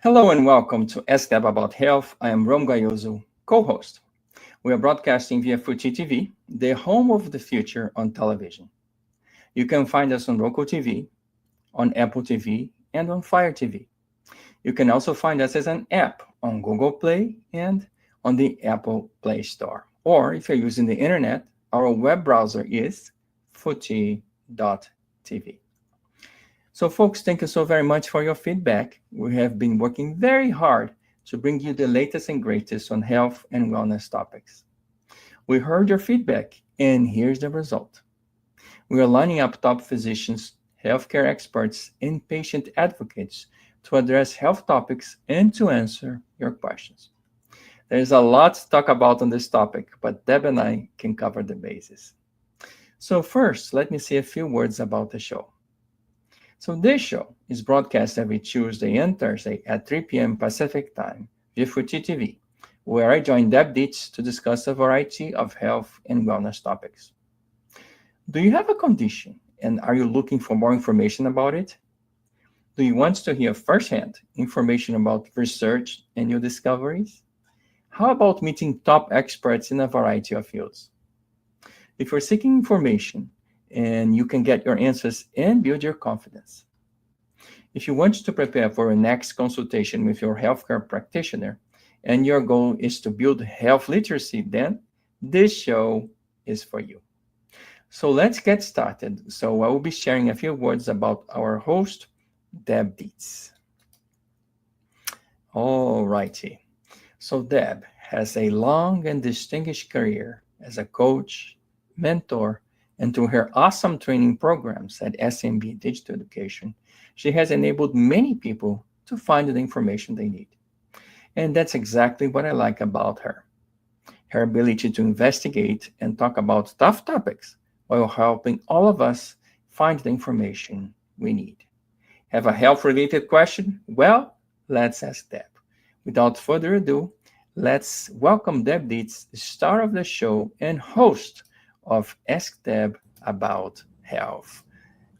Hello and welcome to Ask Deb About Health. I am Rom Gayoso, co-host. We are broadcasting via Fuji TV, the home of the future on television. You can find us on Roku TV, on Apple TV, and on Fire TV. You can also find us as an app on Google Play and on the Apple Play Store. Or if you're using the internet, our web browser is fuji.tv. So, folks, thank you so very much for your feedback. We have been working very hard to bring you the latest and greatest on health and wellness topics. We heard your feedback, and here's the result. We are lining up top physicians, healthcare experts, and patient advocates to address health topics and to answer your questions. There's a lot to talk about on this topic, but Deb and I can cover the bases. So, first, let me say a few words about the show. So this show is broadcast every Tuesday and Thursday at 3 p.m. Pacific Time via Fuji TV, where I join Deb Dietz to discuss a variety of health and wellness topics. Do you have a condition and are you looking for more information about it? Do you want to hear firsthand information about research and new discoveries? How about meeting top experts in a variety of fields? If you're seeking information, and you can get your answers and build your confidence. If you want to prepare for a next consultation with your healthcare practitioner and your goal is to build health literacy, then this show is for you. So let's get started. So I will be sharing a few words about our host, Deb Dietz. All righty. So Deb has a long and distinguished career as a coach, mentor, and through her awesome training programs at SMB Digital Education, she has enabled many people to find the information they need. And that's exactly what I like about her. Her ability to investigate and talk about tough topics while helping all of us find the information we need. Have a health-related question? Well, let's ask Deb. Without further ado, let's welcome Deb Dietz, the star of the show and host of Ask Deb About Health.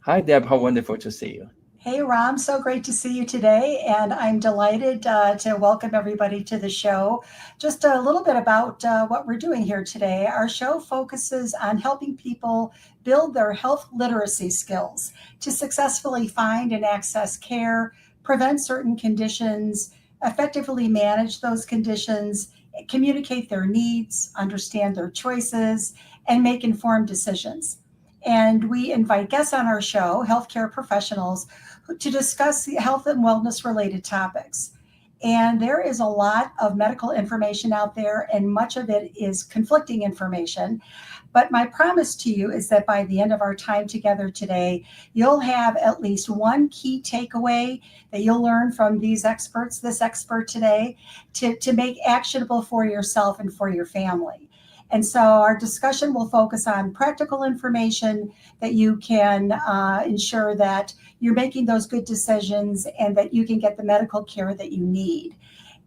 Hi, Deb. How wonderful to see you. Hey, Ram. So great to see you today. And I'm delighted to welcome everybody to the show. Just a little bit about what we're doing here today. Our show focuses on helping people build their health literacy skills to successfully find and access care, prevent certain conditions, effectively manage those conditions, communicate their needs, understand their choices, and make informed decisions. And we invite guests on our show, healthcare professionals, to discuss health and wellness related topics. And there is a lot of medical information out there, and much of it is conflicting information. But my promise to you is that by the end of our time together today, you'll have at least one key takeaway that you'll learn from these experts, this expert today, to make actionable for yourself and for your family. And so our discussion will focus on practical information that you can ensure that you're making those good decisions and that you can get the medical care that you need.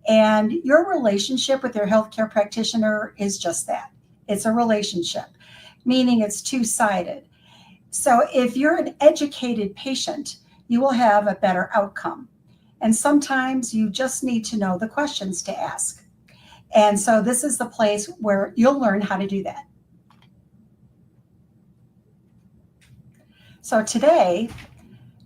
And your relationship with your healthcare practitioner is just that. It's a relationship, meaning it's two-sided. So if you're an educated patient, you will have a better outcome. And sometimes you just need to know the questions to ask. And so this is the place where you'll learn how to do that. So today,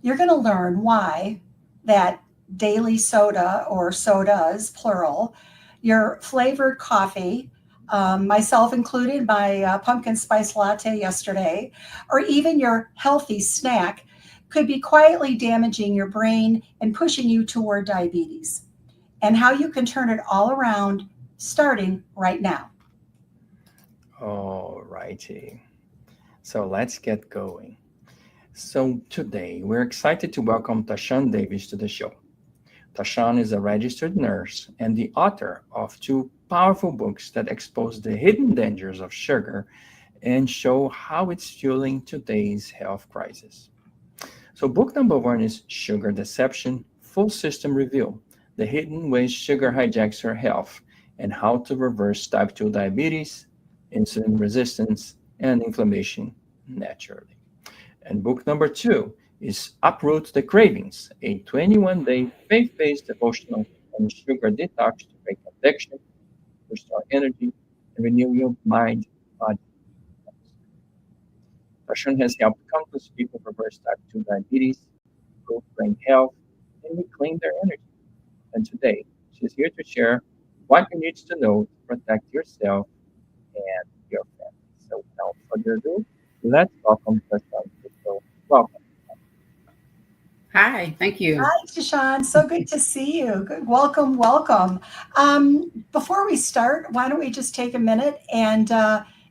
you're going to learn why that daily soda or sodas, plural, your flavored coffee, myself included, my pumpkin spice latte yesterday, or even your healthy snack could be quietly damaging your brain and pushing you toward diabetes, and how you can turn it all around starting right now. All righty. So let's get going. So today we're excited to welcome TaShawn Davis to the show. TaShawn is a registered nurse and the author of two powerful books that expose the hidden dangers of sugar and show how it's fueling today's health crisis. So book number one is Sugar Deception, Full System Review, The Hidden Ways Sugar Hijacks Your Health and How to Reverse Type 2 Diabetes, Insulin Resistance, and Inflammation Naturally. And book number two is Uproot the Cravings, a 21-day faith-based devotional and sugar detox to break addiction, restore energy, and renew your mind, body. TaShawn has helped countless people reverse type 2 diabetes, improve brain health, and reclaim their energy. And today, she's here to share what you need to know to protect yourself and your family. So without further ado, let's welcome TaShawn to the show. Welcome. Hi, thank you. Hi, TaShawn. So good to see you. Good. Welcome, welcome. Before we start, why don't we just take a minute and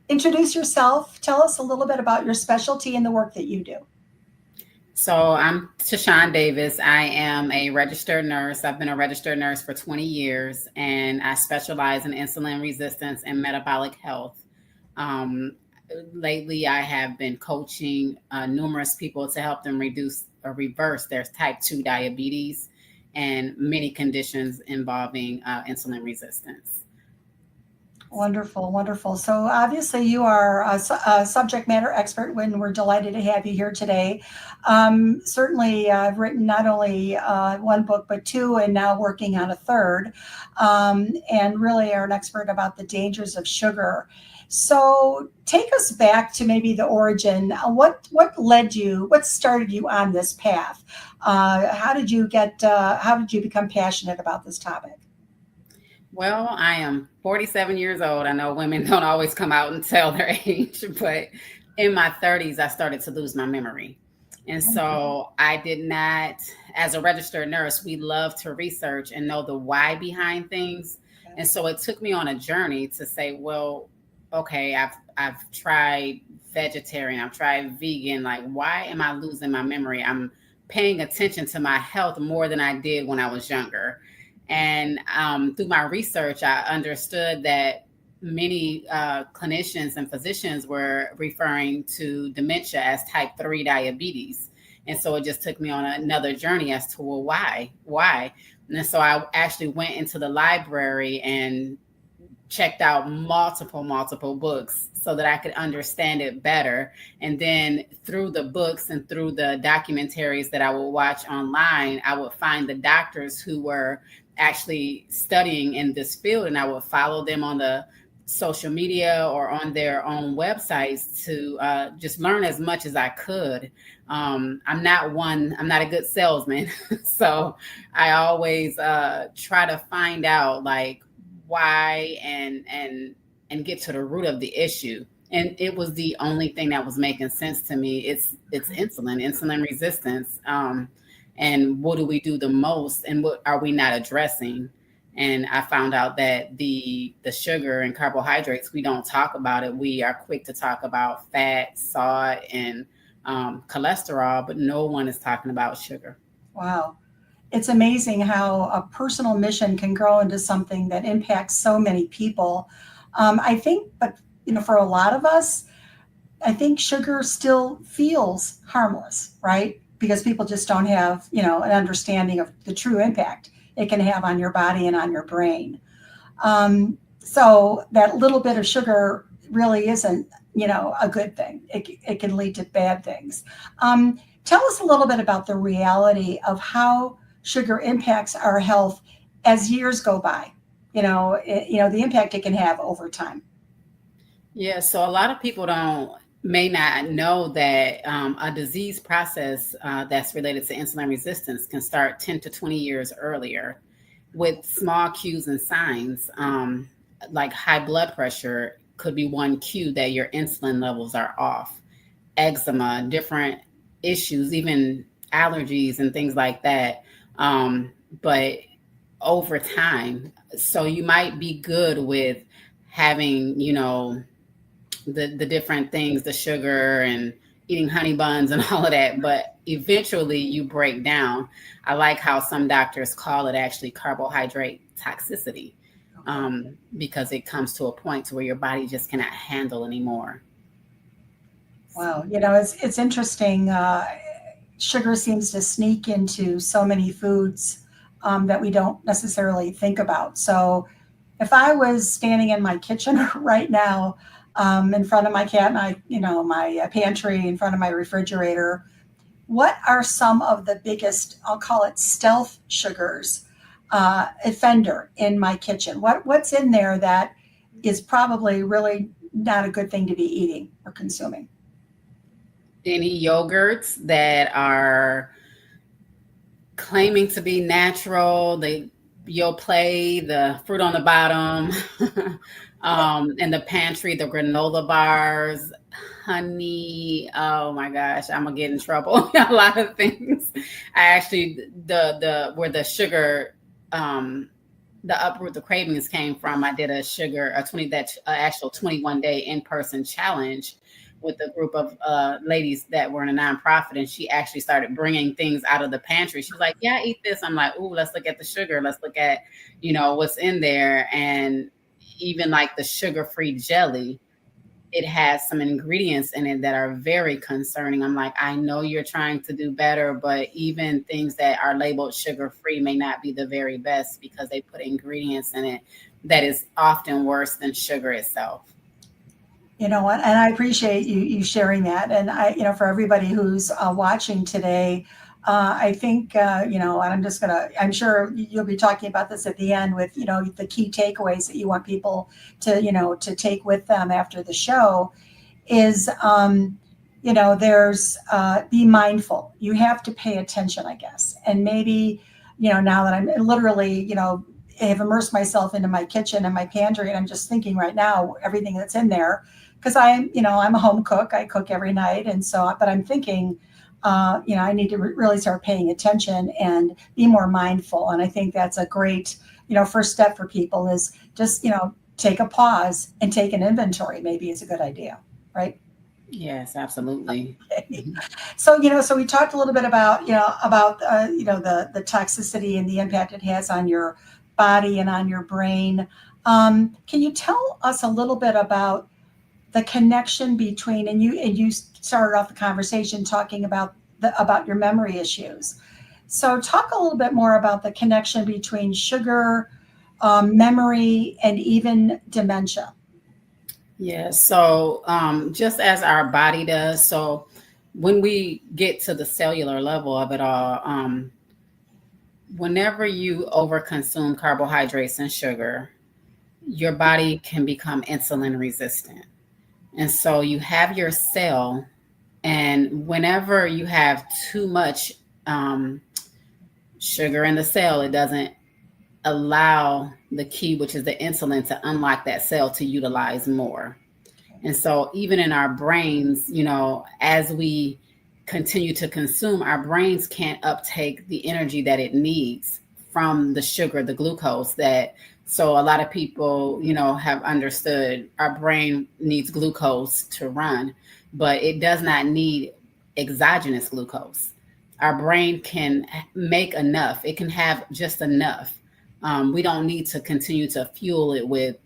introduce yourself? Tell us a little bit about your specialty and the work that you do. So I'm TaShawn Davis. I am a registered nurse. I've been a registered nurse for 20 years, and I specialize in insulin resistance and metabolic health. Um, Lately, I have been coaching numerous people to help them reduce or reverse their type 2 diabetes and many conditions involving insulin resistance. Wonderful, wonderful. So obviously you are a subject matter expert when we're delighted to have you here today. Certainly I've written not only one book, but two, and now working on a third, and really are an expert about the dangers of sugar. So take us back to maybe the origin. What started you on this path? How did you become passionate about this topic? Well, I am 47 years old. I know women don't always come out and tell their age, but in my 30s, I started to lose my memory. And so I did not, as a registered nurse, we love to research and know the why behind things. And so it took me on a journey to say, well, okay, I've tried vegetarian, I've tried vegan. Like, why am I losing my memory? I'm paying attention to my health more than I did when I was younger. And through my research, I understood that many clinicians and physicians were referring to dementia as type 3 diabetes. And so it just took me on another journey as to, well, why? And so I actually went into the library and checked out multiple books so that I could understand it better. And then through the books and through the documentaries that I would watch online, I would find the doctors who were actually studying in this field, and I would follow them on the social media or on their own websites to just learn as much as I could. I'm not a good salesman. So I always try to find out like why and get to the root of the issue. And it was the only thing that was making sense to me. It's insulin resistance. And what do we do the most, and what are we not addressing? And I found out that the sugar and carbohydrates, we don't talk about it. We are quick to talk about fat, salt, and cholesterol, but no one is talking about sugar. Wow. It's amazing how a personal mission can grow into something that impacts so many people. I think, but for a lot of us, I think sugar still feels harmless, right? Because people just don't have, an understanding of the true impact it can have on your body and on your brain. So that little bit of sugar really isn't, a good thing. It can lead to bad things. Tell us a little bit about the reality of how sugar impacts our health as years go by. The impact it can have over time. Yeah, so a lot of people may not know that a disease process that's related to insulin resistance can start 10 to 20 years earlier with small cues and signs. Like high blood pressure could be one cue that your insulin levels are off. Eczema, different issues, even allergies and things like that. But over time, so you might be good with having, the different things, the sugar and eating honey buns and all of that, but eventually you break down. I like how some doctors call it actually carbohydrate toxicity, because it comes to a point to where your body just cannot handle anymore. Wow, it's interesting. Sugar seems to sneak into so many foods that we don't necessarily think about. So if I was standing in my kitchen right now, in front of my my pantry, in front of my refrigerator, what are some of the biggest, I'll call it stealth sugars, offender in my kitchen? What's in there that is probably really not a good thing to be eating or consuming? Any yogurts that are claiming to be natural, you'll play the fruit on the bottom, in the pantry, the granola bars, honey. Oh my gosh, I'm gonna get in trouble. A lot of things. I actually the where the sugar, the uproot the cravings came from. I did actual 21-day in-person challenge with a group of ladies that were in a nonprofit, and she actually started bringing things out of the pantry. She was like, "Yeah, eat this." I'm like, "Ooh, let's look at the sugar. Let's look at, what's in there." And even like the sugar-free jelly, it has some ingredients in it that are very concerning. I'm like, I know you're trying to do better, but even things that are labeled sugar-free may not be the very best because they put ingredients in it that is often worse than sugar itself. You know what? And I appreciate you sharing that. And for everybody who's watching today, I think, and I'm sure you'll be talking about this at the end with, the key takeaways that you want people to take with them after the show is, there's, be mindful. You have to pay attention, I guess. And maybe, now that I'm literally, have immersed myself into my kitchen and my pantry, and I'm just thinking right now, everything that's in there, because I'm a home cook. I cook every night. And so, but I'm thinking, I need to really start paying attention and be more mindful. And I think that's a great, first step for people is just, take a pause and take an inventory, maybe is a good idea. Right. Yes, absolutely. Okay. So, so we talked a little bit about, the toxicity and the impact it has on your body and on your brain. Can you tell us a little bit about the connection between, and you started off the conversation talking about your memory issues. So talk a little bit more about the connection between sugar, memory, and even dementia. Yeah. So just as our body does, so when we get to the cellular level of it all, whenever you overconsume carbohydrates and sugar, your body can become insulin resistant. And so you have your cell, and whenever you have too much sugar in the cell, it doesn't allow the key, which is the insulin, to unlock that cell to utilize more. And so even in our brains, as we continue to consume, our brains can't uptake the energy that it needs from the sugar, the glucose so a lot of people, have understood our brain needs glucose to run, but it does not need exogenous glucose. Our brain can make enough. It can have just enough. We don't need to continue to fuel it with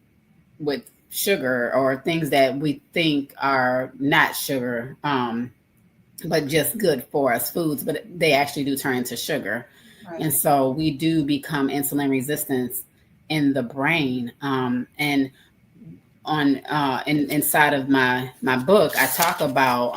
sugar or things that we think are not sugar, but just good for us foods, but they actually do turn into sugar. Right. And so we do become insulin resistant in the brain. And inside of my book, I talk about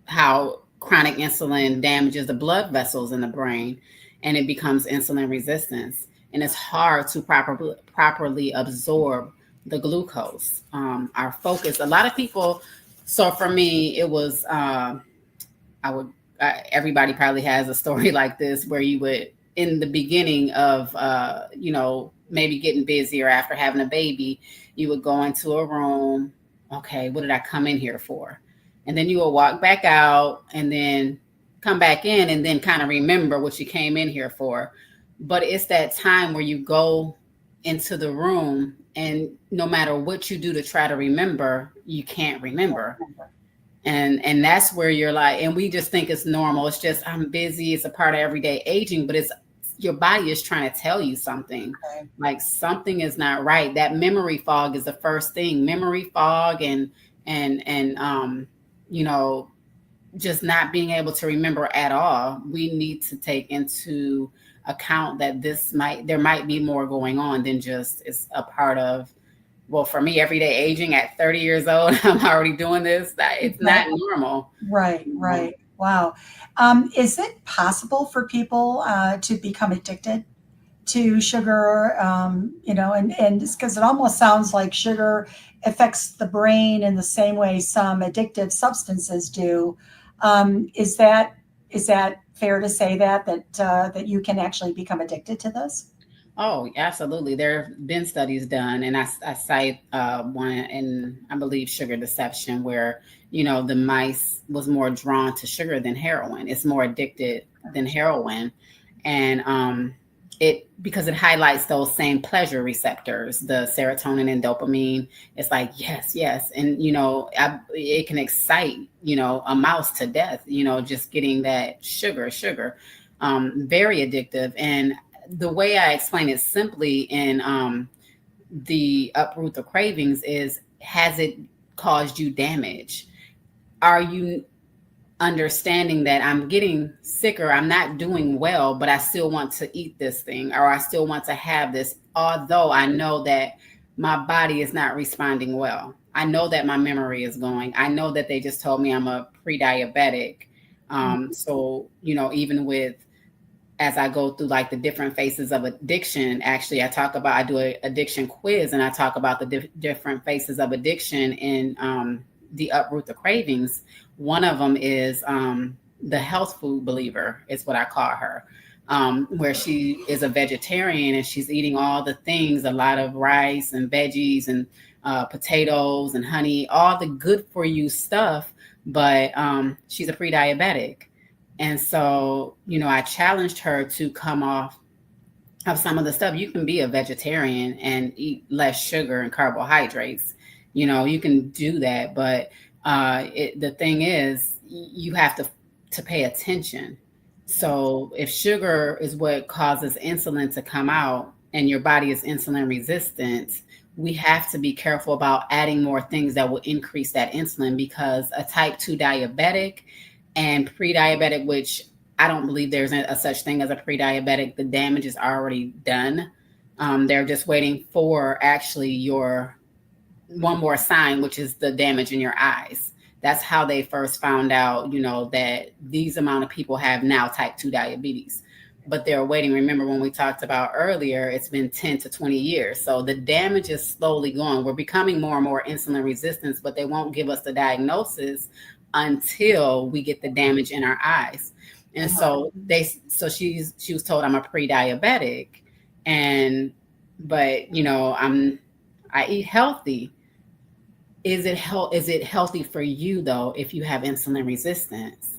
how chronic insulin damages the blood vessels in the brain, and it becomes insulin resistance. And it's hard to properly absorb the glucose. Our focus, a lot of people. So for me, it was everybody probably has a story like this where you would, in the beginning of, maybe getting busy or after having a baby, you would go into a room. Okay, what did I come in here for? And then you will walk back out and then come back in and then kind of remember what you came in here for. But it's that time where you go into the room and no matter what you do to try to remember, you can't remember. And that's where you're like, and we just think it's normal. It's just, I'm busy. It's a part of everyday aging, but it's your body is trying to tell you something. Okay. Like something is not right. That memory fog is the first thing. Memory fog and just not being able to remember at all. We need to take into account that there might be more going on than just it's a part of. Well, for me, everyday aging at 30 years old, I'm already doing this. It's not normal. Right. Wow. Is it possible for people to become addicted to sugar? And because it almost sounds like sugar affects the brain in the same way some addictive substances do. Is that fair to say that you can actually become addicted to this? Oh, absolutely. There have been studies done, and I cite one in, I believe, sugar deception, where, the mice was more drawn to sugar than heroin. It's more addicted than heroin. And because it highlights those same pleasure receptors, the serotonin and dopamine. It's like, yes, yes. And, it can excite, a mouse to death, just getting that sugar, very addictive. And the way I explain it simply in the Uproot the Cravings is, has it caused you damage? Are you understanding that I'm getting sicker, I'm not doing well, but I still want to eat this thing, or I still want to have this, although I know that my body is not responding well. I know that my memory is going. I know that they just told me I'm a pre-diabetic. So, even with, as I go through like the different phases of addiction, actually, I do an addiction quiz, and I talk about the different phases of addiction in the Uproot the Cravings. One of them is the health food believer, is what I call her, where she is a vegetarian and she's eating all the things, a lot of rice and veggies and potatoes and honey, all the good for you stuff, but she's a pre-diabetic. And so, I challenged her to come off of some of the stuff. You can be a vegetarian and eat less sugar and carbohydrates. You can do that. But the thing is, you have to pay attention. So if sugar is what causes insulin to come out and your body is insulin resistant, we have to be careful about adding more things that will increase that insulin, because a type 2 diabetic and pre-diabetic, which I don't believe there's a such thing as a pre-diabetic, the damage is already done. They're just waiting for actually your one more sign, which is the damage in your eyes. That's how they first found out, that these amount of people have now type 2 diabetes. But they're waiting. Remember when we talked about earlier, it's been 10 to 20 years. So the damage is slowly going. We're becoming more and more insulin resistant, but they won't give us the diagnosis until we get the damage in our eyes. And so she was told I'm a pre-diabetic, but I eat healthy. Is it healthy for you though if you have insulin resistance?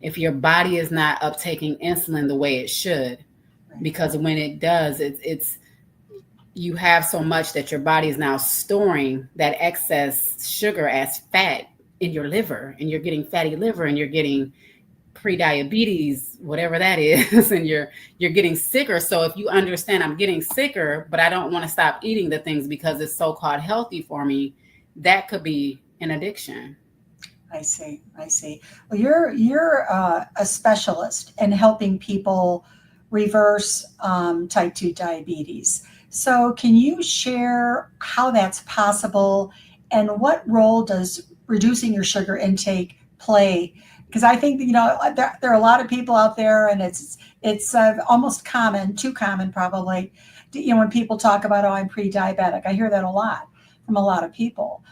If your body is not uptaking insulin the way it should, because when it does, it's you have so much that your body is now storing that excess sugar as fat in your liver, and you're getting fatty liver, and you're getting pre-diabetes, whatever that is, and you're getting sicker. So if you understand I'm getting sicker, but I don't want to stop eating the things because it's so-called healthy for me, that could be an addiction. I see. Well, you're a specialist in helping people reverse type 2 diabetes. So can you share how that's possible, and what role does reducing your sugar intake play? Because I think there are a lot of people out there, and it's almost too common probably. When people talk about, oh, I'm pre-diabetic, I hear that a lot from a lot of people.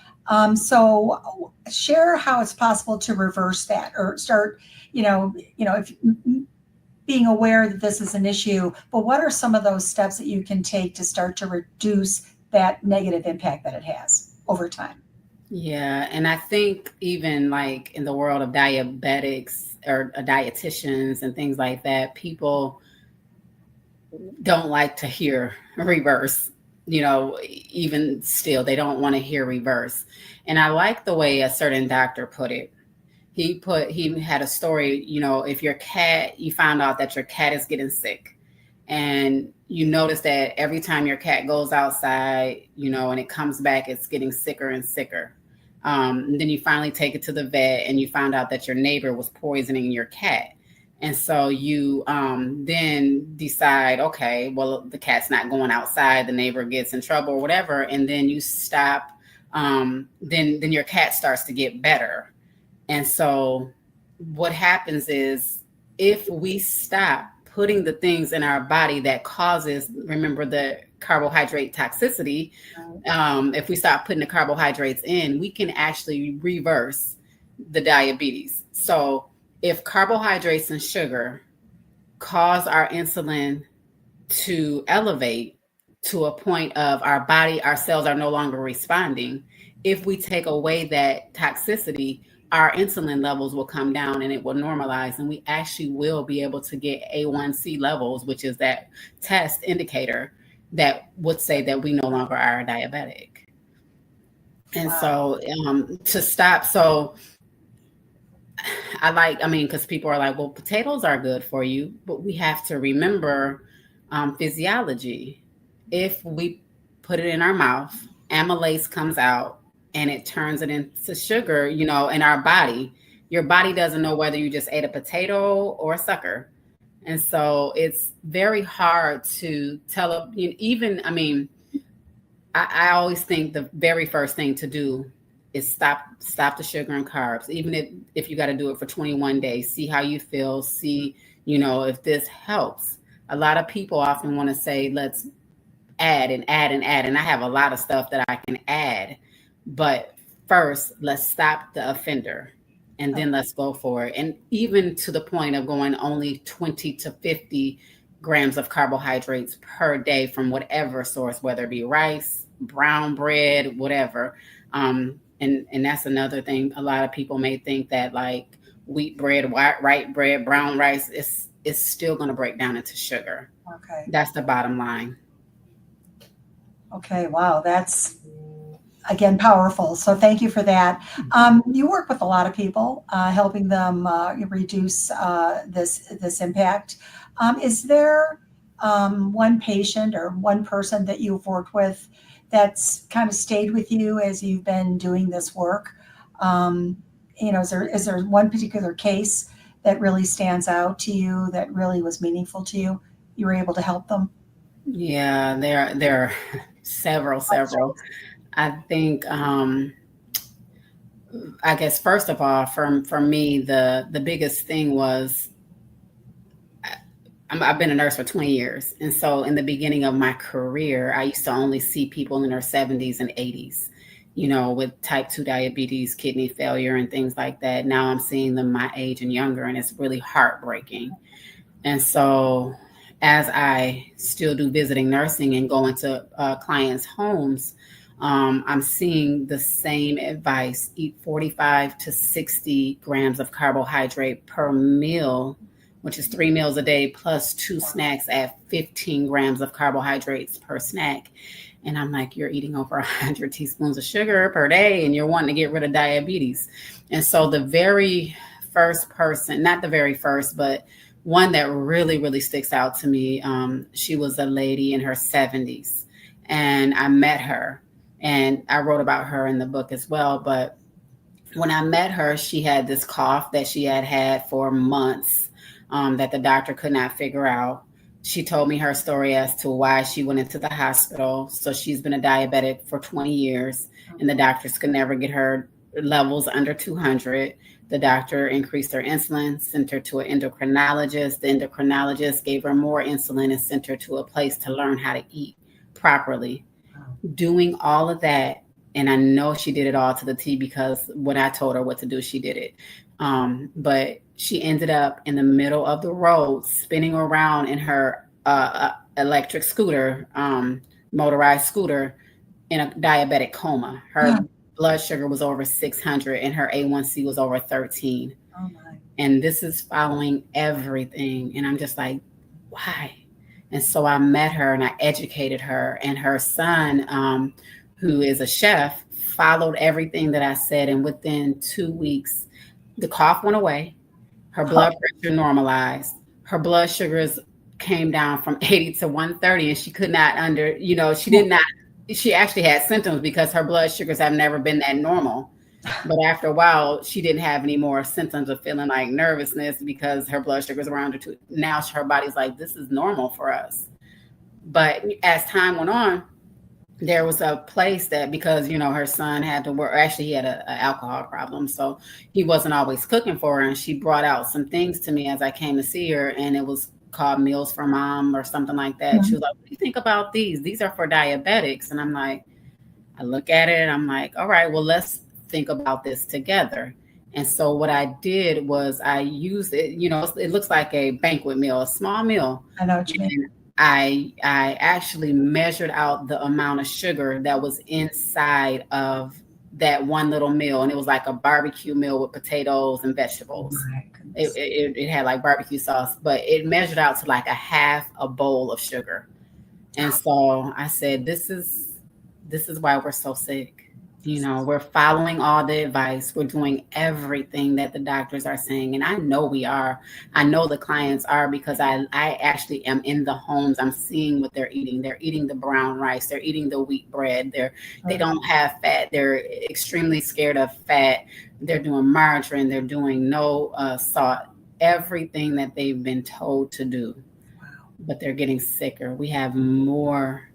So share how it's possible to reverse that, or start, if being aware that this is an issue, but what are some of those steps that you can take to start to reduce that negative impact that it has over time? Yeah. And I think even like in the world of diabetics or dietitians and things like that, people don't like to hear reverse. Even still, they don't want to hear reverse. And I like the way a certain doctor put it. He had a story, if you found out that your cat is getting sick, and you notice that every time your cat goes outside, and it comes back, it's getting sicker and sicker. And then you finally take it to the vet, and you found out that your neighbor was poisoning your cat. And so you then decide, okay, well, the cat's not going outside, the neighbor gets in trouble or whatever, and then you stop. Then your cat starts to get better. And so what happens is if we stop putting the things in our body that causes, remember the carbohydrate toxicity, if we stop putting the carbohydrates in, we can actually reverse the diabetes. So if carbohydrates and sugar cause our insulin to elevate to a point of our body, our cells are no longer responding, if we take away that toxicity, our insulin levels will come down and it will normalize, and we actually will be able to get A1C levels, which is that test indicator that would say that we no longer are diabetic. And so to stop, so because people are like, well, potatoes are good for you, but we have to remember physiology. If we put it in our mouth, amylase comes out and it turns it into sugar, in our body. Your body doesn't know whether you just ate a potato or a sucker. And so it's very hard to tell, I always think the very first thing to do is stop the sugar and carbs, even if you got to do it for 21 days, see how you feel, see, if this helps. A lot of people often want to say, let's add and add and add. And I have a lot of stuff that I can add, but first let's stop the offender and then let's go for it. And even to the point of going only 20 to 50 grams of carbohydrates per day from whatever source, whether it be rice, brown bread, whatever. And that's another thing. A lot of people may think that like wheat bread, white bread, brown rice is still going to break down into sugar. Okay. That's the bottom line. Okay. Wow. That's, again, powerful. So thank you for that. You work with a lot of people, helping them reduce this impact. Is there one patient or one person that you've worked with that's kind of stayed with you as you've been doing this work? Is there one particular case that really stands out to you that really was meaningful to you? You were able to help them? Yeah, there are several. I think, I guess, first of all, for me, the biggest thing was I've been a nurse for 20 years. And so in the beginning of my career, I used to only see people in their 70s and 80s, with type 2 diabetes, kidney failure, and things like that. Now I'm seeing them my age and younger, and it's really heartbreaking. And so as I still do visiting nursing and go into clients' homes, I'm seeing the same advice: eat 45 to 60 grams of carbohydrate per meal, which is 3 meals a day plus 2 snacks at 15 grams of carbohydrates per snack. And I'm like, you're eating over 100 teaspoons of sugar per day and you're wanting to get rid of diabetes. And so the very first person, not the very first, but one that really, really sticks out to me, she was a lady in her 70s. And I met her, and I wrote about her in the book as well. But when I met her, she had this cough that she had for months, that the doctor could not figure out. She told me her story as to why she went into the hospital. So she's been a diabetic for 20 years, and the doctors could never get her levels under 200. The doctor increased her insulin, sent her to an endocrinologist. The endocrinologist gave her more insulin and sent her to a place to learn how to eat properly. Doing all of that, and I know she did it all to the T, because when I told her what to do, she did it. But she ended up in the middle of the road, spinning around in her electric scooter, motorized scooter, in a diabetic coma. Her blood sugar was over 600 and her A1C was over 13. Oh my. And this is following everything. And I'm just like, why? And so I met her and I educated her, and her son, who is a chef, followed everything that I said. And within 2 weeks, the cough went away. Her blood pressure normalized. Her blood sugars came down from 80 to 130, and she could not she actually had symptoms because her blood sugars have never been that normal. But after a while, she didn't have any more symptoms of feeling like nervousness because her blood sugars were under 2. Now her body's like, this is normal for us. But as time went on, there was a place that, because, her son had to work, actually he had an alcohol problem. So he wasn't always cooking for her. And she brought out some things to me as I came to see her, and it was called Meals for Mom or something like that. She was like, what do you think about these? These are for diabetics. And I'm like, I look at it and I'm like, all right, well, let's think about this together. And so what I did was I used it, it looks like a banquet meal, a small meal. I know what you mean. I actually measured out the amount of sugar that was inside of that one little meal, and it was like a barbecue meal with potatoes and vegetables. It had like barbecue sauce, but it measured out to like a half a bowl of sugar. And so I said, this is why we're so sick. We're following all the advice. We're doing everything that the doctors are saying. And I know we are. I know the clients are, because I actually am in the homes. I'm seeing what they're eating. They're eating the brown rice. They're eating the wheat bread. They don't have fat. They're extremely scared of fat. They're doing margarine. They're doing no salt, everything that they've been told to do. But they're getting sicker. We have more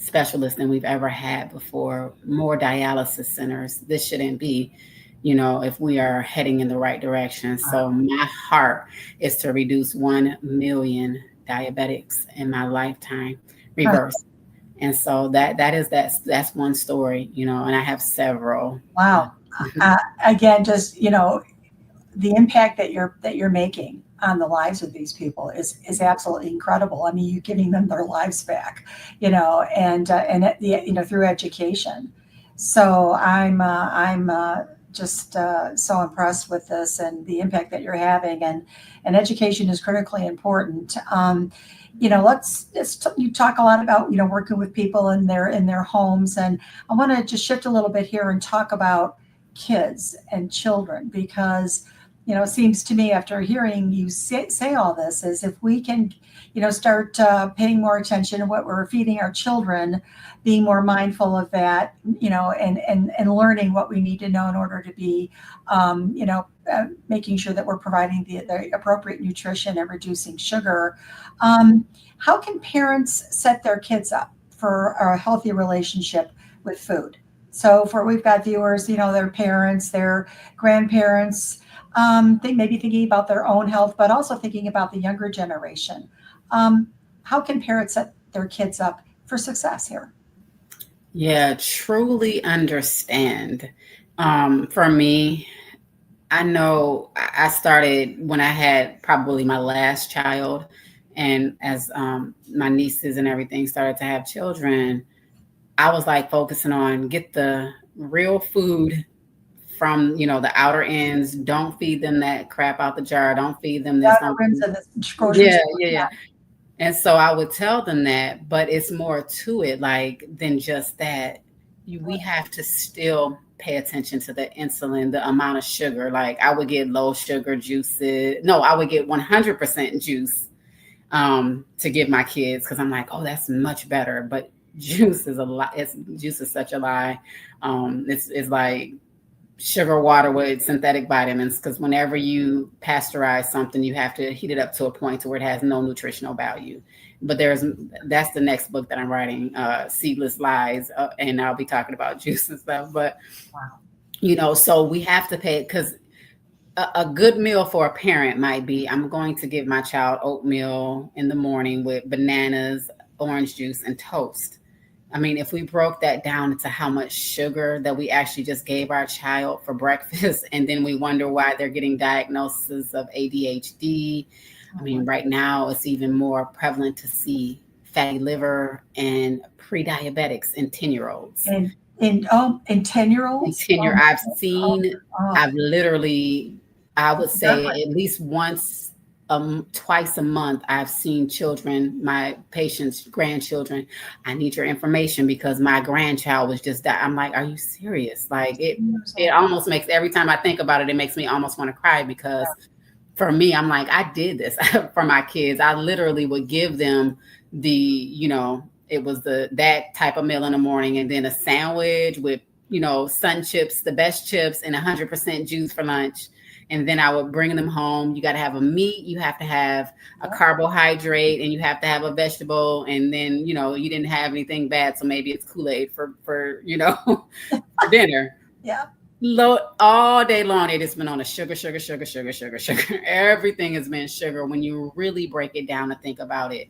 specialists than we've ever had before, more dialysis centers. This shouldn't be, if we are heading in the right direction. So my heart is to reduce 1 million diabetics in my lifetime, reverse. And so that's one story, and I have several. Wow. Again, just, the impact that you're making on the lives of these people is absolutely incredible. I mean, you're giving them their lives back, and through education. So I'm just so impressed with this and the impact that you're having, and education is critically important. You talk a lot about, working with people in their homes, and I want to just shift a little bit here and talk about kids and children, because it seems to me, after hearing you say all this, is if we can, start paying more attention to what we're feeding our children, being more mindful of that, and learning what we need to know in order to be, making sure that we're providing the appropriate nutrition and reducing sugar. How can parents set their kids up for a healthy relationship with food? So we've got viewers, their parents, their grandparents, they may be thinking about their own health, but also thinking about the younger generation. How can parents set their kids up for success here? Yeah, truly understand. For me, I know I started when I had probably my last child, and as my nieces and everything started to have children, I was like focusing on get the real food from, the outer ends. Don't feed them that crap out the jar. Don't feed them this. Yeah. And so I would tell them that, but it's more to it, than just that. We have to still pay attention to the insulin, the amount of sugar. I would get low sugar juices. No, I would get 100% juice to give my kids, because I'm like, oh, that's much better. But juice is a lie. Juice is such a lie. It's like sugar water with synthetic vitamins, because whenever you pasteurize something, you have to heat it up to a point to where it has no nutritional value. But that's the next book that I'm writing, Seedless Lies, and I'll be talking about juice and stuff. But so we have to pay, because a good meal for a parent might be, I'm going to give my child oatmeal in the morning with bananas, orange juice, and toast. I mean, if we broke that down into how much sugar that we actually just gave our child for breakfast, and then we wonder why they're getting diagnoses of ADHD. I mean, right now it's even more prevalent to see fatty liver and pre-diabetics in 10-year-olds. And in 10-year-olds? I've seen, I've literally, I would say at least twice a month, I've seen children, my patients' grandchildren. I need your information because my grandchild was just that. I'm like, are you serious? It almost makes, every time I think about it, it makes me almost want to cry, because for me, I'm like, I did this for my kids. I literally would give them it was that type of meal in the morning, and then a sandwich with Sun Chips, the best chips, and 100% juice for lunch. And then I would bring them home. You got to have a meat, you have to have a carbohydrate, and you have to have a vegetable. And then, you didn't have anything bad. So maybe it's Kool-Aid for for dinner. Yeah. All day long, it has been on a sugar. Everything has been sugar. When you really break it down and think about it,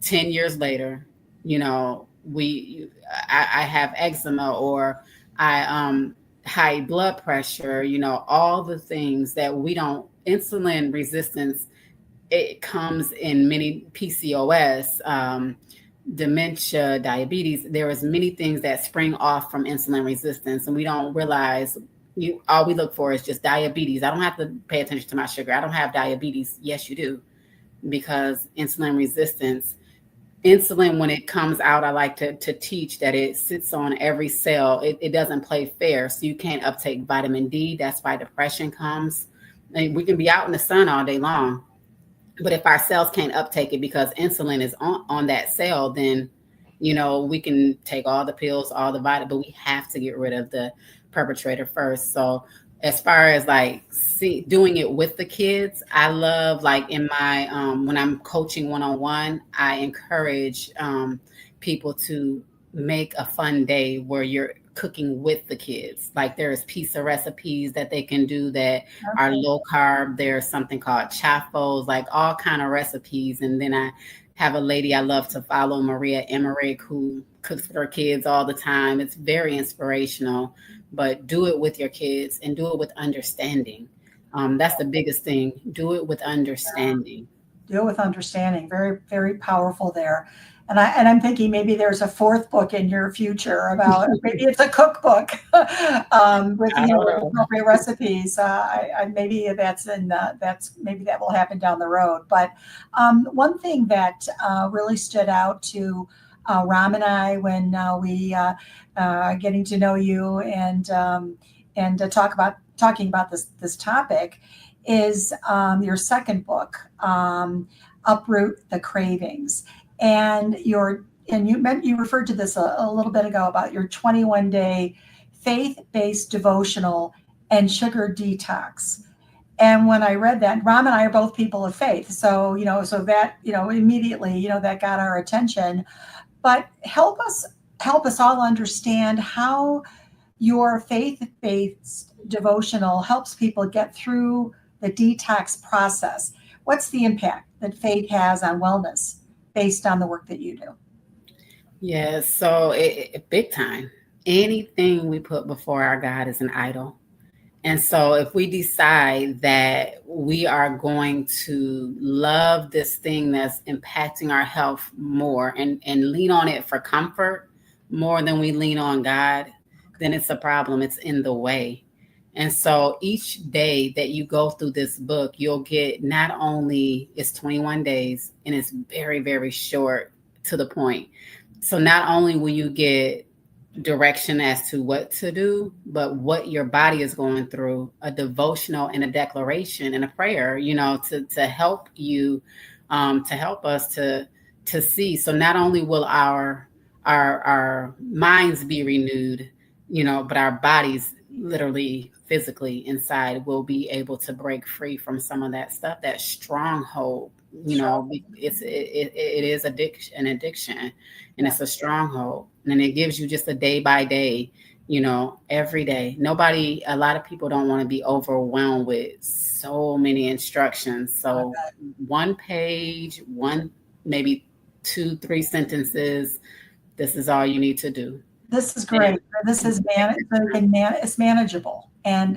10 years later, I have eczema, or I high blood pressure, all the things that we don't. Insulin resistance, it comes in many PCOS, dementia, diabetes. There is many things that spring off from insulin resistance, and we don't realize. All we look for is just diabetes. I don't have to pay attention to my sugar. I don't have diabetes. Yes, you do, because insulin resistance. Insulin, when it comes out, I like to teach that it sits on every cell. It doesn't play fair, so you can't uptake vitamin D. That's why depression comes. And we can be out in the sun all day long, but if our cells can't uptake it because insulin is on that cell, then we can take all the pills, all the vitamins, but we have to get rid of the perpetrator first. So as far as doing it with the kids, I love, in my when I'm coaching one-on-one, I encourage people to make a fun day where you're cooking with the kids. There's pizza recipes that they can do that are low carb. There's something called chafos, all kind of recipes. And then I have a lady I love to follow, Maria Emmerich, who cooks with her kids all the time. It's very inspirational, but do it with your kids and do it with understanding. That's the biggest thing. Do it with understanding. Do it with understanding. Very, very powerful there. And I'm thinking maybe there's a fourth book in your future about, maybe it's a cookbook with appropriate recipes. Maybe maybe that will happen down the road. But one thing that really stood out to Ram and I when we getting to know you and talking about this topic is your second book, Uproot the Cravings. And you referred to this a little bit ago about your 21-day faith-based devotional and sugar detox. And when I read that, Ram and I are both people of faith, so that immediately that got our attention. But help us all understand how your faith-based devotional helps people get through the detox process. What's the impact that faith has on wellness based on the work that you do? Yeah, so big time. Anything we put before our God is an idol. And so if we decide that we are going to love this thing that's impacting our health more and lean on it for comfort more than we lean on God, then it's a problem. It's in the way. And so each day that you go through this book, you'll get, not only it's 21 days and it's very, very short to the point. So not only will you get direction as to what to do, but what your body is going through, a devotional and a declaration and a prayer, to help you, to help us to see. So not only will our minds be renewed, but our bodies literally physically inside will be able to break free from some of that stuff, that stronghold. It is an addiction, and it's a stronghold, and it gives you just a day by day, every day. A lot of people don't want to be overwhelmed with so many instructions. So one page, maybe 2-3 sentences. This is all you need to do. This is great. This is it's manageable. And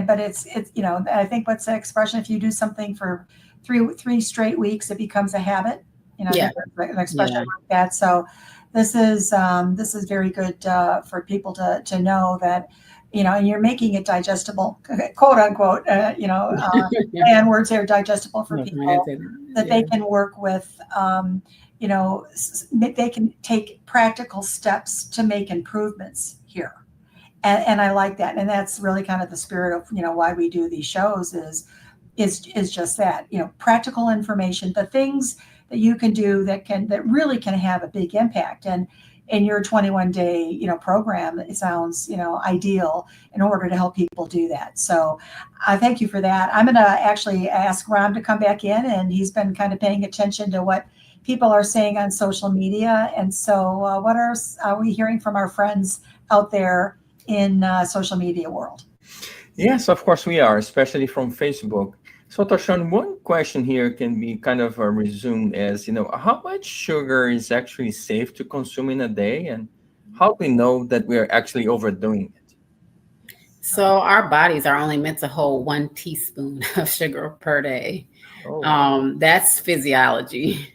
but it's I think what's the expression? If you do something for three straight weeks, it becomes a habit. Yeah. An expression like that. So this is very good for people to know that, and you're making it digestible, quote unquote. And words are digestible for people that they can work with. They can take practical steps to make improvements here. And I like that. And that's really kind of the spirit of, why we do these shows is just that, practical information, the things that you can do that really can have a big impact. And, in your 21-day, program, it sounds, ideal in order to help people do that. So I thank you for that. I'm going to actually ask Ron to come back in, and he's been kind of paying attention to what people are saying on social media. And so what are we hearing from our friends out there in social media world? Yes, of course we are, especially from Facebook. So, TaShawn, one question here can be kind of resumed as, how much sugar is actually safe to consume in a day, and how do we know that we're actually overdoing it? So our bodies are only meant to hold 1 teaspoon of sugar per day. Oh, wow. That's physiology.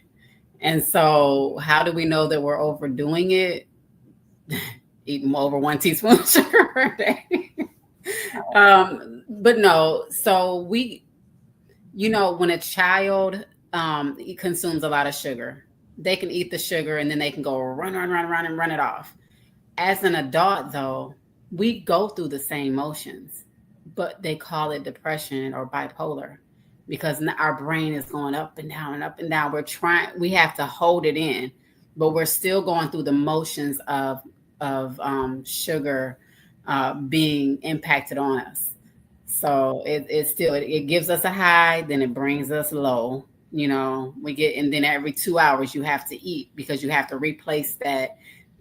And so how do we know that we're overdoing it? Eating over 1 teaspoon of sugar per day. But no, so when a child consumes a lot of sugar, they can eat the sugar and then they can go run and run it off. As an adult, though, we go through the same motions, but they call it depression or bipolar because our brain is going up and down and up and down. We have to hold it in, but we're still going through the motions of sugar being impacted on us. So it gives us a high, then it brings us low. And then every 2 hours you have to eat because you have to replace that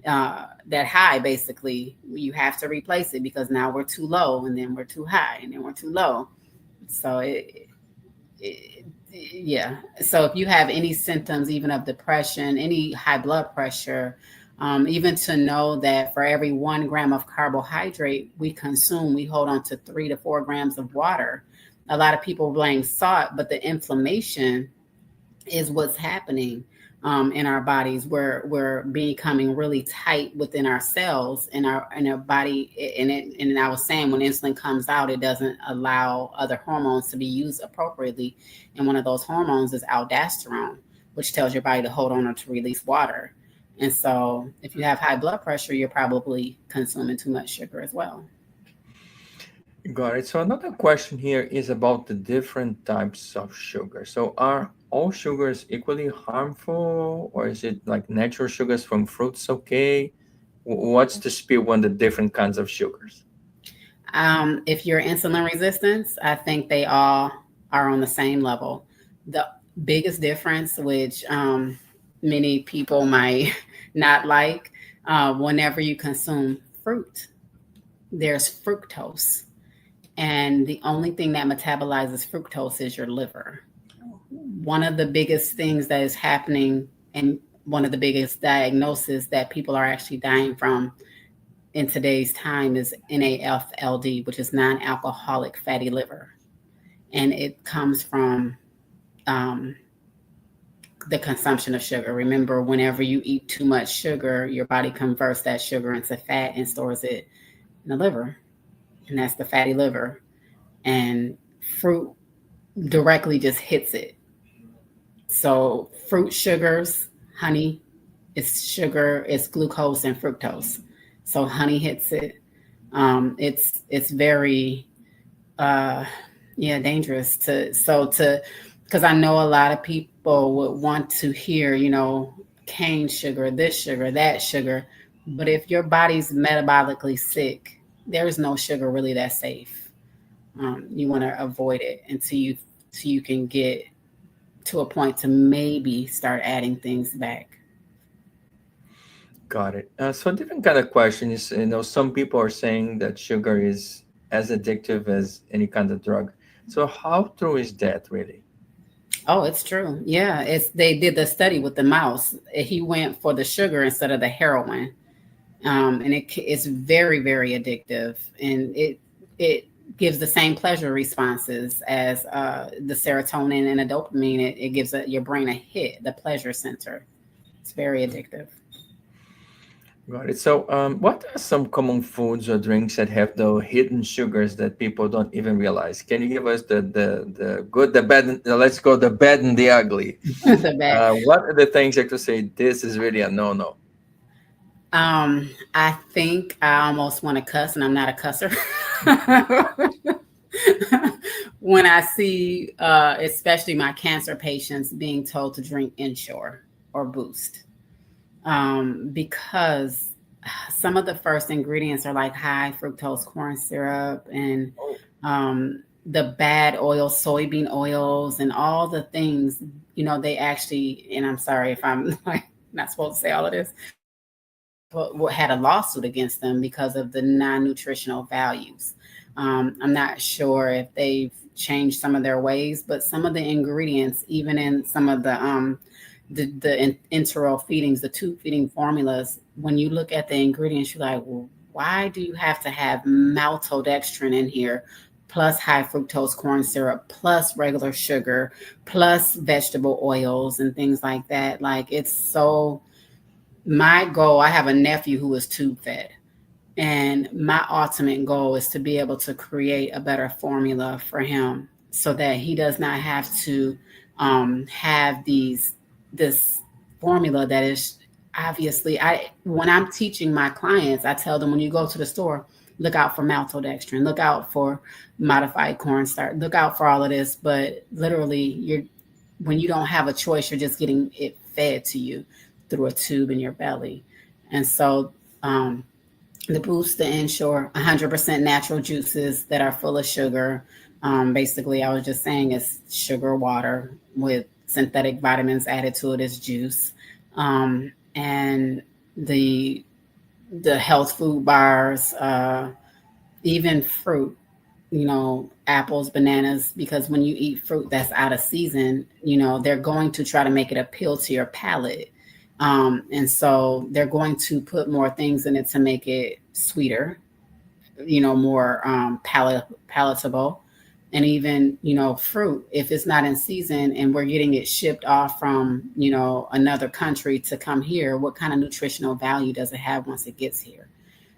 high. Basically, you have to replace it because now we're too low, and then we're too high, and then we're too low. So yeah. So if you have any symptoms, even of depression, any high blood pressure, even to know that for every 1 gram of carbohydrate we consume, we hold on to 3 to 4 grams of water. A lot of people blame salt, but the inflammation is what's happening in our bodies. We're becoming really tight within our cells in our body. And I was saying, when insulin comes out, it doesn't allow other hormones to be used appropriately. And one of those hormones is aldosterone, which tells your body to hold on or to release water. And so if you have high blood pressure, you're probably consuming too much sugar as well. Got it. So another question here is about the different types of sugar. So are all sugars equally harmful, or is it like natural sugars from fruits okay? What's the spiel on the different kinds of sugars? If you're insulin resistance, I think they all are on the same level. The biggest difference, which many people might not like, whenever you consume fruit, there's fructose. And the only thing that metabolizes fructose is your liver. One of the biggest things that is happening, and one of the biggest diagnoses that people are actually dying from in today's time, is NAFLD, which is non-alcoholic fatty liver. And it comes from the consumption of sugar. Remember, whenever you eat too much sugar, your body converts that sugar into fat and stores it in the liver. And that's the fatty liver. And fruit directly just hits it. So fruit sugars, honey, it's sugar, it's glucose and fructose. So honey hits it. It's very dangerous because I know a lot of people would want to hear, cane sugar, this sugar, that sugar. But if your body's metabolically sick, there's no sugar really that's safe. You want to avoid it until you can get to a point to maybe start adding things back. Got it. So a different kind of question is, some people are saying that sugar is as addictive as any kind of drug. So how true is that really? Oh, it's true. Yeah, they did the study with the mouse. He went for the sugar instead of the heroin. And it's very, very addictive, and it gives the same pleasure responses as the serotonin and the dopamine. It gives your brain a hit, the pleasure center. It's very addictive. Got it. So, what are some common foods or drinks that have the hidden sugars that people don't even realize? Can you give us the good, the bad, let's go the bad and the ugly? The bad. What are the things that you say this is really a no-no? I think I almost want to cuss, and I'm not a cusser. When I see, especially my cancer patients, being told to drink Ensure or Boost. because some of the first ingredients are like high fructose corn syrup and the bad oils, soybean oils, and all the things, they actually, and I'm sorry if I'm like not supposed to say all of this, but had a lawsuit against them because of the non-nutritional values. I'm not sure if they've changed some of their ways, but some of the ingredients, even in some of the enteral feedings, the tube feeding formulas, when you look at the ingredients, you're like, well, why do you have to have maltodextrin in here, plus high fructose corn syrup, plus regular sugar, plus vegetable oils and things like that? Like, it's so, my goal, I have a nephew who is tube fed. And my ultimate goal is to be able to create a better formula for him so that he does not have to have this formula that is obviously, when I'm teaching my clients, I tell them when you go to the store, look out for maltodextrin, look out for modified cornstarch, look out for all of this. But literally, when you don't have a choice, you're just getting it fed to you through a tube in your belly. And so the Boost, the Ensure, 100% natural juices that are full of sugar. Basically, I was just saying it's sugar water with synthetic vitamins added to it as juice. And the health food bars, even fruit, apples, bananas, because when you eat fruit that's out of season, they're going to try to make it appeal to your palate. And so they're going to put more things in it to make it sweeter, more palatable. And even, fruit, if it's not in season and we're getting it shipped off from, another country to come here, what kind of nutritional value does it have once it gets here?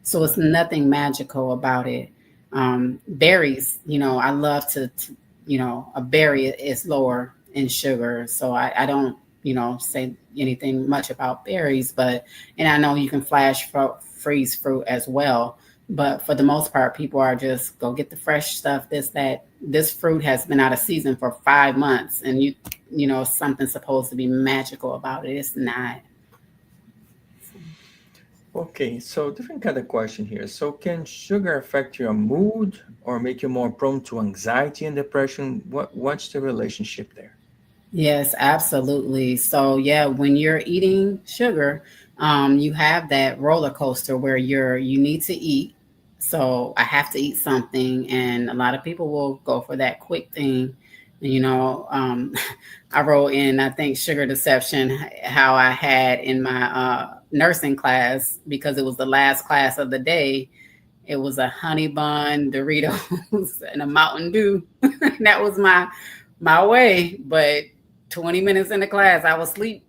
So it's nothing magical about it. Berries, I love to, a berry is lower in sugar. So I don't, say anything much about berries, and I know you can freeze fruit as well. But for the most part, people are just go get the fresh stuff. This fruit has been out of season for 5 months, and something's supposed to be magical about it. It's not. Okay, so different kind of question here. So can sugar affect your mood or make you more prone to anxiety and depression? What's the relationship there? Yes, absolutely. So yeah, when you're eating sugar, you have that roller coaster where you need to eat. So I have to eat something, and a lot of people will go for that quick thing. I wrote in, I think, sugar deception, how I had in my nursing class, because it was the last class of the day. It was a honey bun, Doritos, and a Mountain Dew. That was my way. But 20 minutes into class, I was asleep.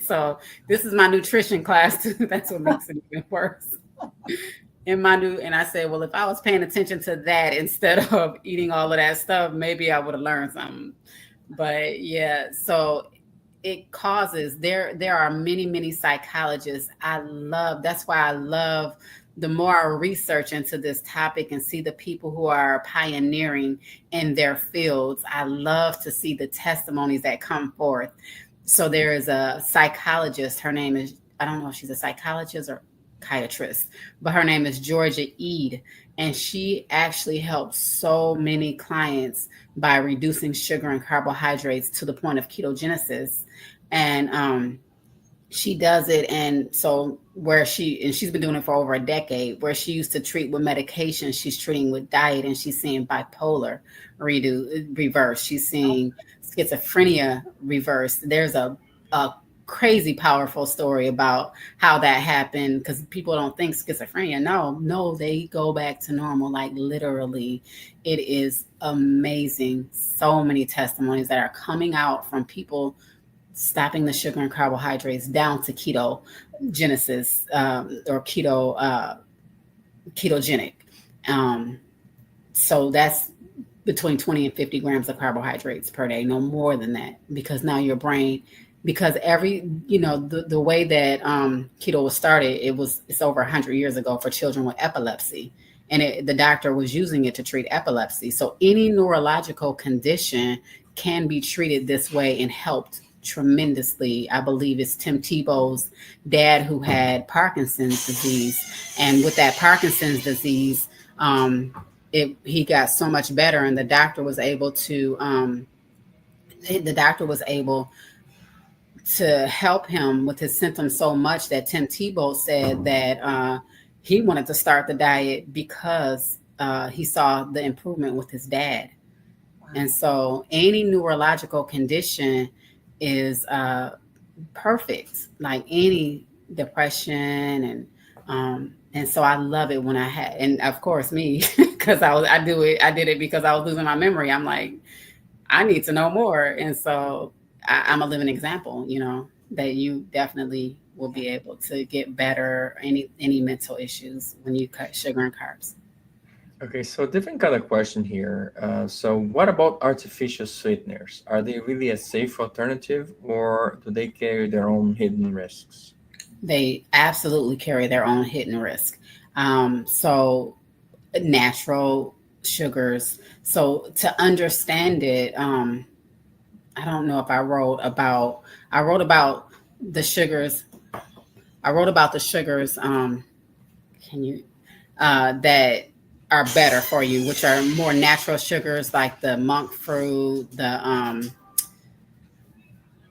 So this is my nutrition class too. That's what makes it even worse. And I said, well, if I was paying attention to that instead of eating all of that stuff, maybe I would have learned something. But yeah, so it causes, there are many, many psychologists. That's why I love, the more I research into this topic and see the people who are pioneering in their fields, I love to see the testimonies that come forth. So there is a psychologist, her name is, I don't know if she's a psychologist or psychiatrist, but her name is Georgia Ede. And she actually helps so many clients by reducing sugar and carbohydrates to the point of ketogenesis. And she does it. And so she's been doing it for over a decade, where she used to treat with medication, she's treating with diet, and she's seeing bipolar reverse. She's seeing schizophrenia reverse. There's a crazy powerful story about how that happened, because people don't think schizophrenia. No, they go back to normal. Like literally, it is amazing. So many testimonies that are coming out from people stopping the sugar and carbohydrates down to ketogenesis, or ketogenic. So that's between 20 and 50 grams of carbohydrates per day, no more than that, because now your brain, because the way that keto was started, it's over 100 years ago for children with epilepsy. And the doctor was using it to treat epilepsy. So any neurological condition can be treated this way and helped tremendously. I believe it's Tim Tebow's dad who had Parkinson's disease. And with that Parkinson's disease, he got so much better, and the doctor was able to help him with his symptoms so much that Tim Tebow said that he wanted to start the diet because he saw the improvement with his dad. Wow. And so any neurological condition is perfect, like any depression. And so I love it when I had, and of course me, because I did it because I was losing my memory. I'm like, I need to know more. And so I'm a living example, that you definitely will be able to get better any mental issues when you cut sugar and carbs. Okay, so different kind of question here. So what about artificial sweeteners? Are they really a safe alternative, or do they carry their own hidden risks? They absolutely carry their own hidden risk. So natural sugars. So to understand it, I don't know if I wrote about the sugars. I wrote about the sugars. That are better for you, which are more natural sugars like the monk fruit, the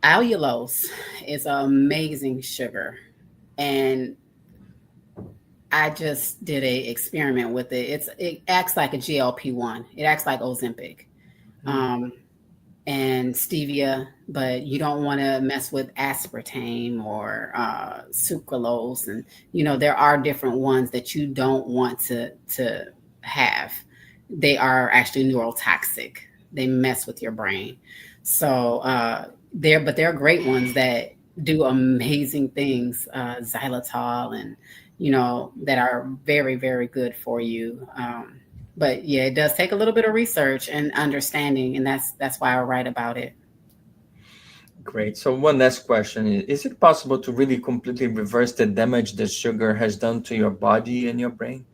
allulose is an amazing sugar. And I just did an experiment with it. It acts like a GLP-1. It acts like Ozempic. And stevia, but you don't want to mess with aspartame or sucralose. And, there are different ones that you don't want to have. They are actually neurotoxic. They mess with your brain. So they're great ones that do amazing things, xylitol and, that are very, very good for you. But yeah, it does take a little bit of research and understanding, and that's why I write about it. Great. So one last question. Is it possible to really completely reverse the damage that sugar has done to your body and your brain?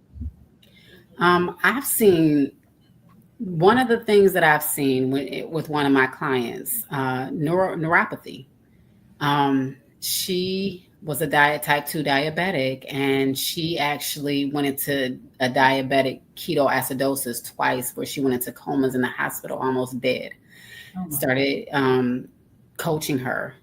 I've seen, one of the things that I've seen with one of my clients, neuropathy. She was a type 2 diabetic, and she actually went into a diabetic ketoacidosis twice, where she went into comas in the hospital, almost dead. Started coaching her,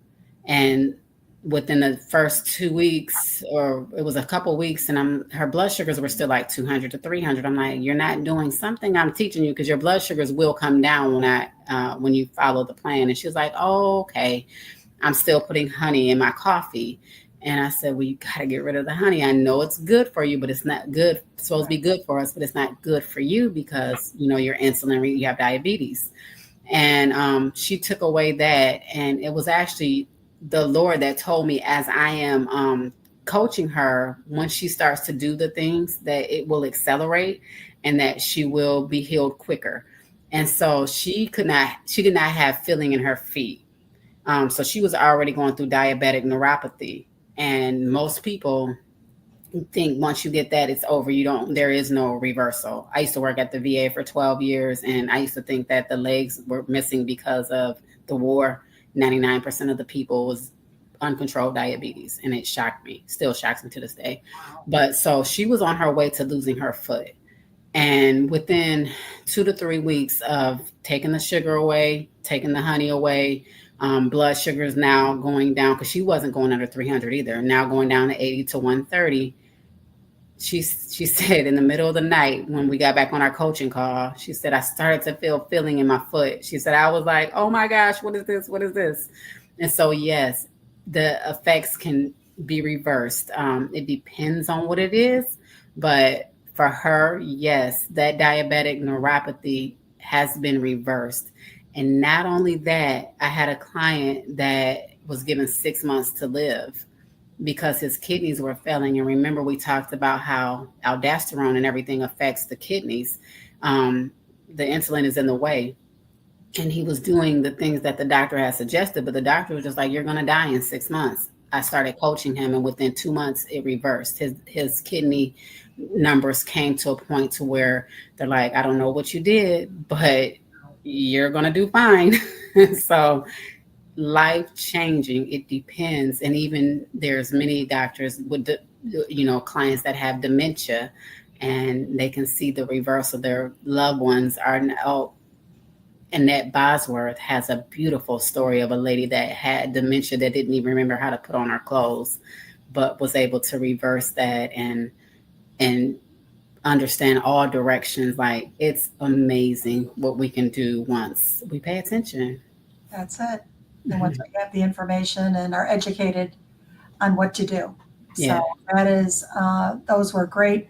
and within the first 2 weeks, or it was a couple weeks, and her blood sugars were still like 200 to 300. I'm like, you're not doing something I'm teaching you, because your blood sugars will come down when you follow the plan. And she was like, oh, okay. I'm still putting honey in my coffee. And I said, well, you got to get rid of the honey. I know it's good for you, but it's not good. It's supposed to be good for us, but it's not good for you because, your insulin, you have diabetes. And she took away that. And it was actually the Lord that told me, as I am coaching her, once she starts to do the things, that it will accelerate and that she will be healed quicker. And so she did not have feeling in her feet. So she was already going through diabetic neuropathy. And most people think once you get that, it's over. There is no reversal. I used to work at the VA for 12 years, and I used to think that the legs were missing because of the war. 99% of the people was uncontrolled diabetes, and it shocked me. Still shocks me to this day. But so she was on her way to losing her foot. And within 2 to 3 weeks of taking the sugar away, taking the honey away, blood sugar is now going down, because she wasn't going under 300 either. Now going down to 80 to 130. She said in the middle of the night when we got back on our coaching call, she said, I started to feel feeling in my foot. She said, I was like, oh my gosh, what is this? What is this? And so, yes, the effects can be reversed. It depends on what it is. But for her, yes, that diabetic neuropathy has been reversed. And not only that, I had a client that was given 6 months to live because his kidneys were failing. And remember, we talked about how aldosterone and everything affects the kidneys. The insulin is in the way. And he was doing the things that the doctor had suggested, but the doctor was just like, you're going to die in 6 months. I started coaching him, and within 2 months, it reversed. His kidney numbers came to a point to where they're like, I don't know what you did, but you're going to do fine. So life changing. It depends. And even there's many doctors with clients that have dementia, and they can see the reverse of their loved ones are now. Annette Bosworth has a beautiful story of a lady that had dementia that didn't even remember how to put on her clothes, but was able to reverse that and understand all directions. Like, it's amazing what we can do once we pay attention. That's it. And once we have the information and are educated on what to do. Yeah. So that is, those were great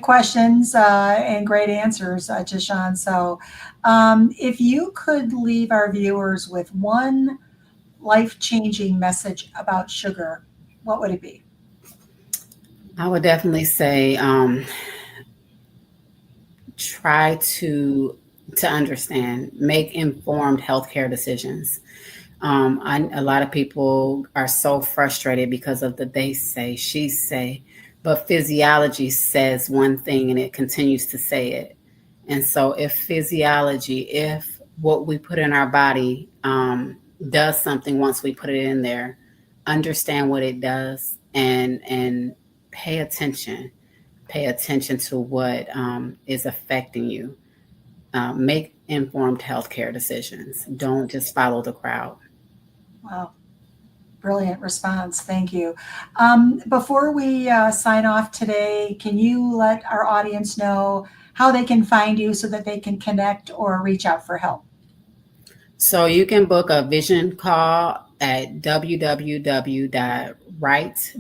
questions and great answers, TaShawn. So if you could leave our viewers with one life-changing message about sugar, what would it be? I would definitely say try to understand, make informed healthcare decisions. A lot of people are so frustrated because of the they say, she say, but physiology says one thing and it continues to say it. And so if what we put in our body does something once we put it in there, understand what it does and pay attention to what is affecting you. Make informed healthcare decisions. Don't just follow the crowd. Wow. Brilliant response. Thank you. Before we sign off today, can you let our audience know how they can find you so that they can connect or reach out for help? So you can book a vision call at www.write,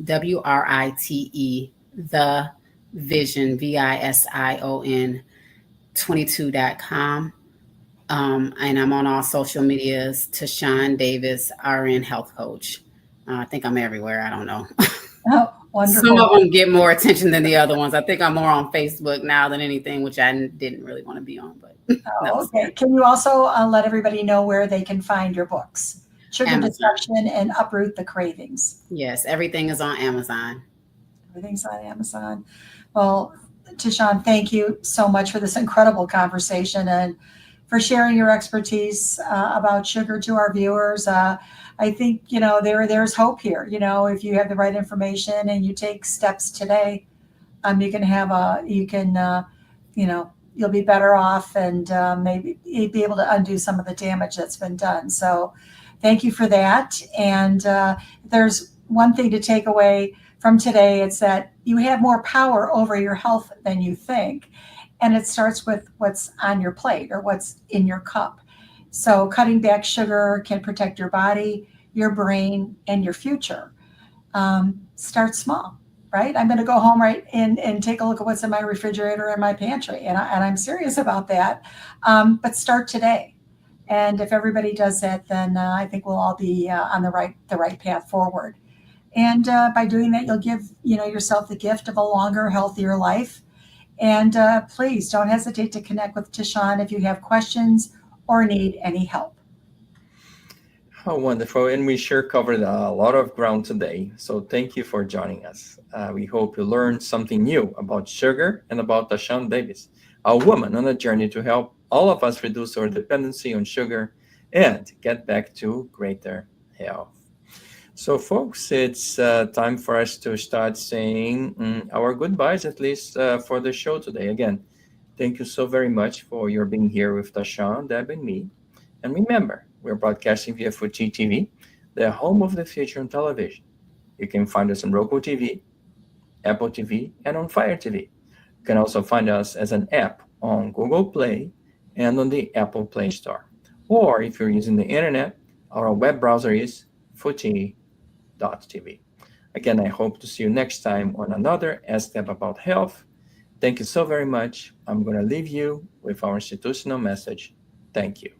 W-R-I-T-E, the vision, VISION 22.com. And I'm on all social medias, TaShawn Davis, RN Health Coach. I think I'm everywhere. I don't know. Oh, wonderful. Some of them get more attention than the other ones. I think I'm more on Facebook now than anything, which I didn't really want to be on. But okay. Can you also let everybody know where they can find your books? Sugar Amazon. Deception and Uproot the Cravings. Yes, everything is on Amazon. Everything's on Amazon. Well, TaShawn, thank you so much for this incredible conversation and for sharing your expertise about sugar to our viewers. I think, there's hope here. If you have the right information and you take steps today, you'll be better off and maybe be able to undo some of the damage that's been done. So thank you for that. And if there's one thing to take away from today, it's that you have more power over your health than you think. And it starts with what's on your plate or what's in your cup. So cutting back sugar can protect your body, your brain, and your future. Start small, right? I'm going to go home and take a look at what's in my refrigerator and my pantry. And I'm serious about that. But start today. And if everybody does that, then I think we'll all be on the right path forward. And by doing that, you'll give yourself the gift of a longer, healthier life. And please don't hesitate to connect with TaShawn if you have questions or need any help. Oh, wonderful. And we sure covered a lot of ground today. So thank you for joining us. We hope you learned something new about sugar and about TaShawn Davis, a woman on a journey to help all of us reduce our dependency on sugar and get back to greater health. So, folks, it's time for us to start saying our goodbyes, at least for the show today. Again, thank you so very much for your being here with TaShawn, Deb, and me. And remember, we're broadcasting via Fuji TV, the home of the future on television. You can find us on Roku TV, Apple TV, and on Fire TV. You can also find us as an app on Google Play and on the Apple Play Store. Or if you're using the internet, our web browser is fuji.tv. Again, I hope to see you next time on another Ask Deb About Health. Thank you so very much. I'm going to leave you with our institutional message. Thank you.